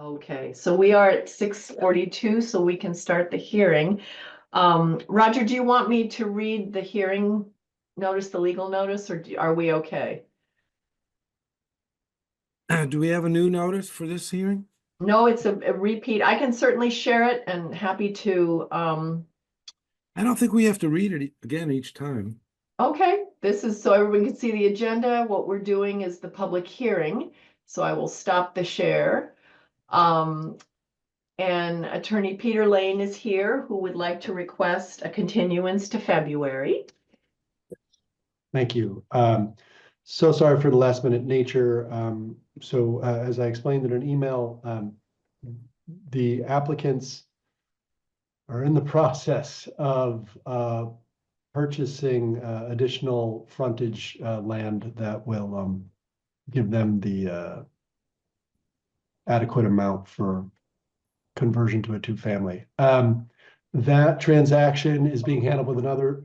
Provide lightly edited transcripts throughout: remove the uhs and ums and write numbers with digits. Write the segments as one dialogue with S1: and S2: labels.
S1: Okay, so we are at 6:42, so we can start the hearing. Roger, do you want me to read the hearing notice, the legal notice, or are we okay?
S2: Do we have a new notice for this hearing?
S1: No, it's a repeat. I can certainly share it and happy to,
S2: I don't think we have to read it again each time.
S1: okay, this is so everyone can see the agenda. What we're doing is the public hearing. So I will stop the share. And Attorney Peter Lane is here, who would like to request a continuance to February.
S3: Thank you. So sorry for the last minute nature. As I explained in an email, the applicants are in the process of purchasing additional frontage land that will give them the adequate amount for conversion to a two-family. That transaction is being handled with another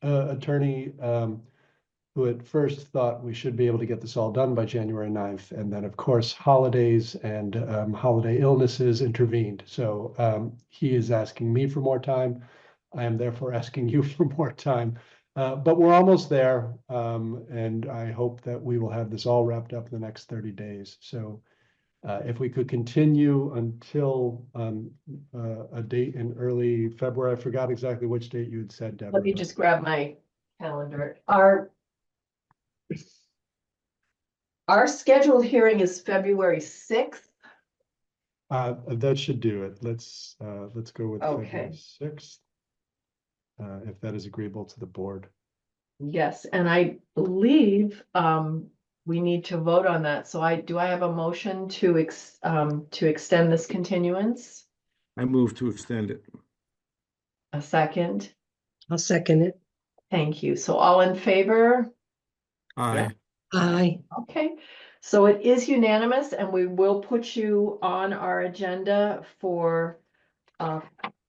S3: attorney who at first thought we should be able to get this all done by January 9th. And then, of course, holidays and holiday illnesses intervened. So he is asking me for more time. I am therefore asking you for more time. But we're almost there. And I hope that we will have this all wrapped up in the next 30 days. So if we could continue until a date in early February. I forgot exactly which date you had said, Deborah.
S1: Let me just grab my calendar. Our scheduled hearing is February 6th.
S3: That should do it. Let's go with
S1: Okay.
S3: February 6th. If that is agreeable to the board.
S1: Yes, and I believe we need to vote on that. So do I have a motion to extend this continuance?
S2: I move to extend it.
S1: A second?
S4: I'll second it.
S1: Thank you. So all in favor?
S2: Aye.
S4: Aye.
S1: Okay, so it is unanimous and we will put you on our agenda for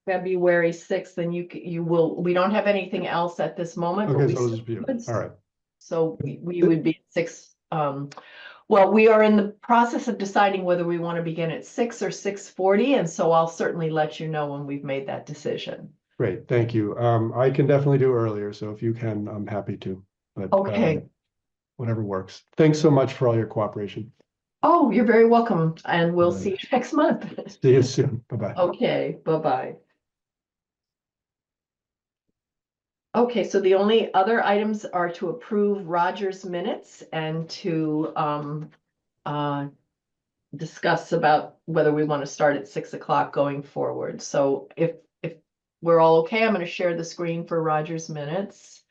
S1: February 6th, and you will, we don't have anything else at this moment. But
S3: Okay,
S1: we
S3: so it'll
S1: still
S3: just be,
S1: could.
S3: all right.
S1: So we would be at 6. Well, we are in the process of deciding whether we want to begin at 6 or 6:40, and so I'll certainly let you know when we've made that decision.
S3: Great, thank you. I can definitely do earlier, so if you can, I'm happy to. But
S1: Okay.
S3: Whatever works. Thanks so much for all your cooperation.
S1: Oh, you're very welcome, and we'll
S3: Right.
S1: see you next month.
S3: See you soon. Bye-bye.
S1: Okay, bye-bye. Okay, so the only other items are to approve Roger's minutes and to discuss about whether we want to start at 6 o'clock going forward. So if we're all okay, I'm going to share the screen for Roger's minutes.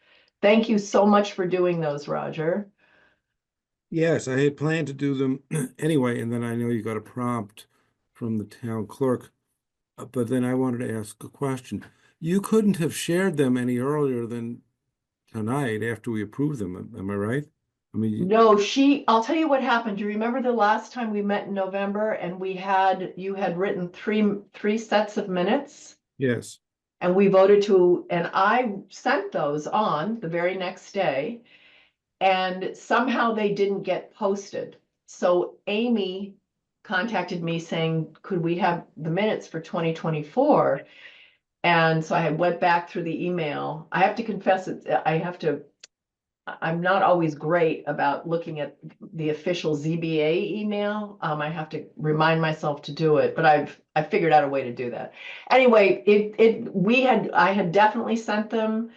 S1: Thank you so much for doing those, Roger.
S2: Yes, I had planned to do them anyway, and then I know you got a prompt from the town clerk. But then I wanted to ask a question. You couldn't have shared them any earlier than tonight after we approved them, am I right? I mean,
S1: No, I'll tell you what happened. Do you remember the last time we met in November and you had written three sets of minutes?
S2: yes.
S1: And we voted and I sent those on the very next day. And somehow they didn't get posted. So Amy contacted me saying, could we have the minutes for 2024? And so I went back through the email. I have to confess, I'm not always great about looking at the official ZBA email. I have to remind myself to do it, but I figured out a way to do that. Anyway, I had definitely sent them.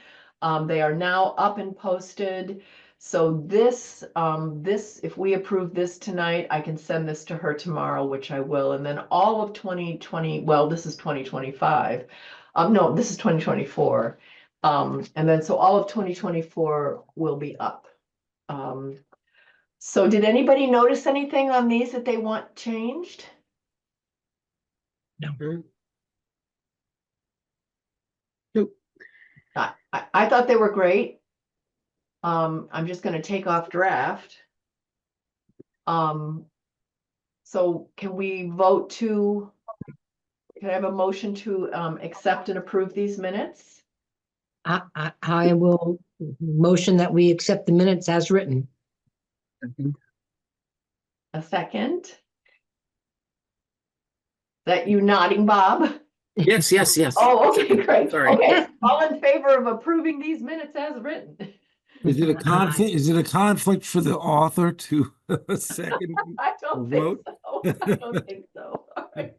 S1: They are now up and posted. So this, if we approve this tonight, I can send this to her tomorrow, which I will. And then all of 2020, well, this is 2025. No, this is 2024. And then so all of 2024 will be up. So did anybody notice anything on these that they want changed?
S4: No.
S2: Nope.
S1: I thought they were great. I'm just gonna take off draft. So can we vote can I have a motion to accept and approve these minutes?
S4: I will motion that we accept the minutes as written.
S1: A second? That you nodding, Bob?
S5: Yes, yes, yes.
S1: Oh, okay, great.
S5: Sorry.
S1: Okay, all in favor of approving these minutes as written?
S2: Is it a conflict? Is it a conflict for the author to second
S1: I
S2: or
S1: don't think
S2: vote?
S1: so. I don't think so. All right.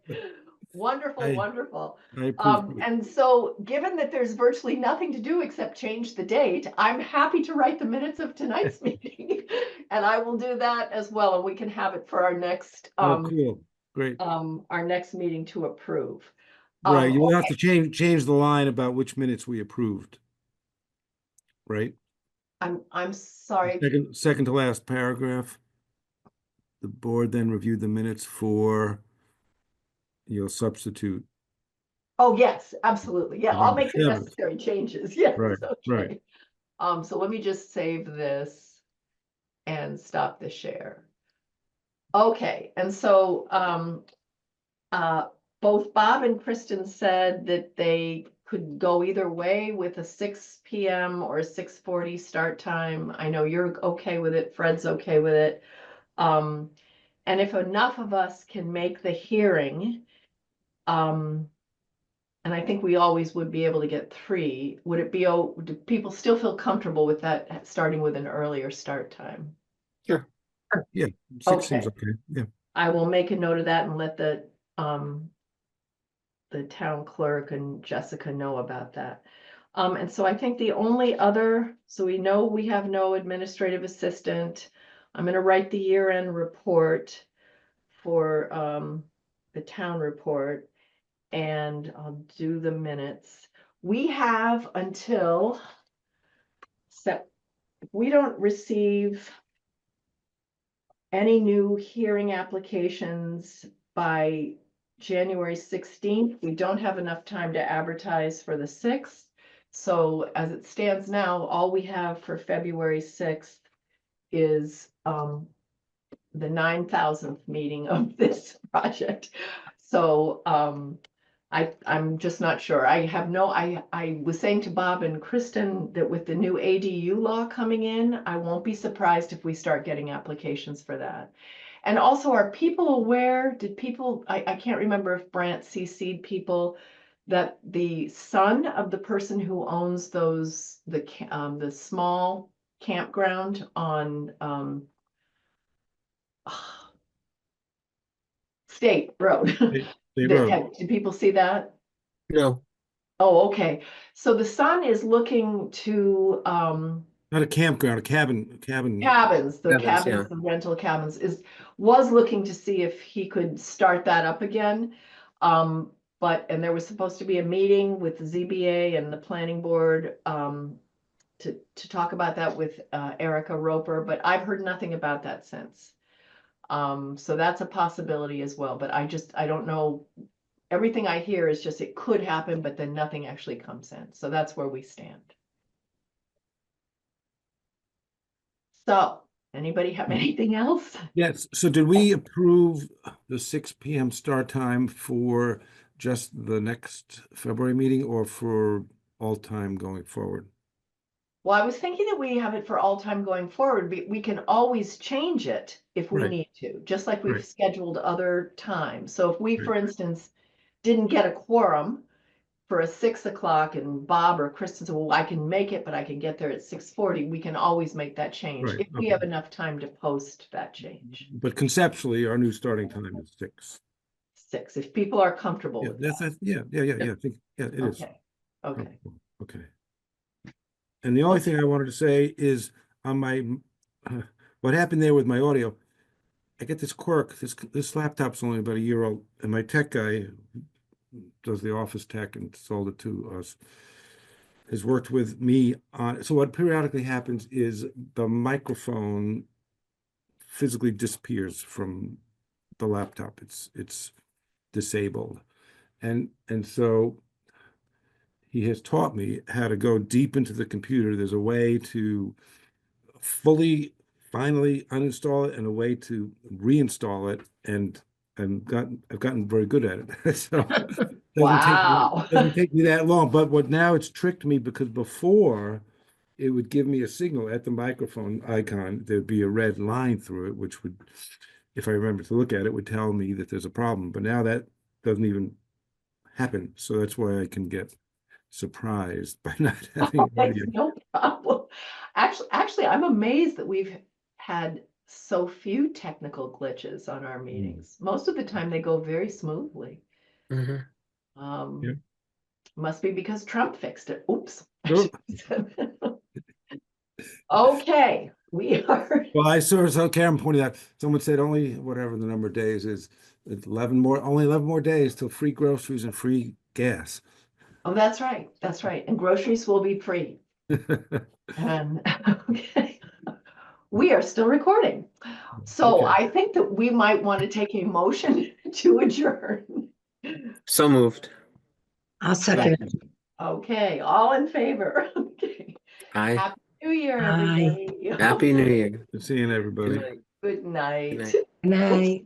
S1: Wonderful,
S2: I-
S1: wonderful.
S2: I approve.
S1: And so given that there's virtually nothing to do except change the date, I'm happy to write the minutes of tonight's meeting. And I will do that as well, and we can have it for
S2: Oh, cool. Great.
S1: our next meeting to approve.
S2: Right. You'll have
S1: Okay.
S2: to change the line about which minutes we approved. Right?
S1: I'm sorry.
S2: Second to last paragraph. The board then reviewed the minutes for, you'll substitute.
S1: Oh, yes, absolutely. Yeah, I'll
S2: November
S1: make the
S2: 7th.
S1: necessary changes. Yes,
S2: Right, right.
S1: okay. So let me just save this and stop the share. Okay, and so both Bob and Kristen said that they could go either way with a 6 p.m. or a 6:40 start time. I know you're okay with it, Fred's okay with it. And if enough of us can make the hearing, and I think we always would be able to get 3, would it be, do people still feel comfortable with that, starting with an earlier start time?
S5: Sure.
S2: Yeah, 6 seems
S1: Okay.
S2: okay. Yeah.
S1: I will make a note of that and let the town clerk and Jessica know about that. And so I think the only other, so we know we have no administrative assistant. I'm gonna write the year-end report for the town report, and I'll do the minutes. We have until if we don't receive any new hearing applications by January 16th, we don't have enough time to advertise for the 6th. So as it stands now, all we have for February 6th is the 9,000th meeting of this project. So I'm just not sure. I was saying to Bob and Kristen that with the new ADU law coming in, I won't be surprised if we start getting applications for that. And also, are people aware, I can't remember if Brant CC'd people, that the son of the person who owns the small campground on State Road.
S2: State Road.
S1: Did people see that?
S5: No,
S1: Oh, okay. So the son is looking to
S2: Not a campground, a cabin.
S1: the
S5: Cabins, yeah.
S1: the rental cabins was looking to see if he could start that up again. And there was supposed to be a meeting with the ZBA and the planning board to talk about that with Erica Roper, but I've heard nothing about that since. So that's a possibility as well, but I don't know. Everything I hear is just it could happen, but then nothing actually comes in. So that's where we stand. So, anybody have anything else?
S2: Yes. So did we approve the 6 p.m. start time for just the next February meeting or for all time going forward?
S1: Well, I was thinking that we have it for all time going forward. We can always change it if we
S2: Right.
S1: need to, just like we've
S2: Right.
S1: scheduled other times. So if we,
S2: Right.
S1: for instance, didn't get a quorum for a 6 o'clock and Bob or Kristen said, well, I can make it, but I can get there at 6:40, we can always make that change
S2: Right,
S1: if we
S2: okay.
S1: have enough time to post that change.
S2: But conceptually, our new starting time is 6.
S1: 6, if people are comfortable
S2: Yeah,
S1: with
S2: that's,
S1: that.
S2: yeah, I think, yeah, it is.
S1: Okay, okay.
S2: Okay. And the only thing I wanted to say is on my, what happened there with my audio, I get this quirk, this laptop's only about a year old, and my tech guy who does the office tech and sold it to us, has worked with me on, so what periodically happens is the microphone physically disappears from the laptop. It's disabled. And so he has taught me how to go deep into the computer. There's a way to finally uninstall it and a way to reinstall it. And I've gotten very good at it. So
S1: Wow.
S2: doesn't take me that long. But what now it's tricked me because before it would give me a signal at the microphone icon. There'd be a red line through it, which would, if I remember to look at it, would tell me that there's a problem. But now that doesn't even happen. So that's why I can get surprised by not having audio.
S1: No problem. Actually, I'm amazed that we've had so few technical glitches on our meetings. Most of the time they go very smoothly.
S5: Mhm.
S1: Um,
S2: Yeah.
S1: Must be because Trump fixed it. Oops.
S2: Oop.
S1: Okay, we are,
S2: Well, I saw, so Karen pointed out, someone said only whatever the number of days is, it's 11 more, only 11 more days till free groceries and free gas.
S1: oh, that's right, and groceries will be free. And, okay, we are still recording. So
S2: Okay.
S1: I think that we might want to take a motion to adjourn.
S5: So moved.
S4: I'll second it.
S1: Okay, all in favor? Okay.
S5: Aye.
S1: Happy New Year,
S4: Aye.
S1: everybody.
S5: Happy New Year.
S2: Good seeing everybody.
S5: Good night.
S1: Good night.
S5: Good night.
S4: Good night.